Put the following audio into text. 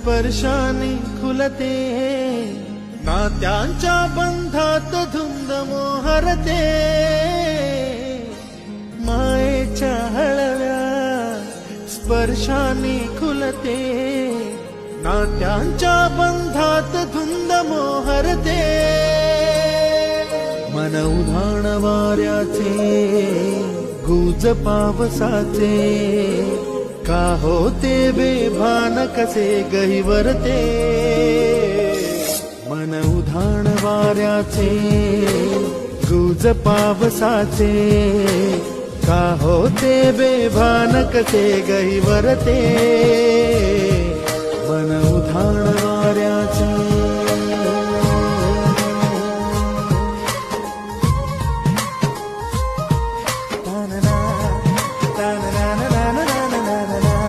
स्पर्शाने खुलते, नात्यांच्या बंधात धुंद मोहरते, मायेच्या हळव्या स्पर्शाने खुलते, नात्यांच्या बंधात धुंद मोहरते, मन उधाण वाऱ्याचे गुज पावसाचे, का होते बेभान कसे गहिवरते, मन उधाण वाऱ्याचे गुज पावसाचे, का होते बेभान कसे गहिवरते.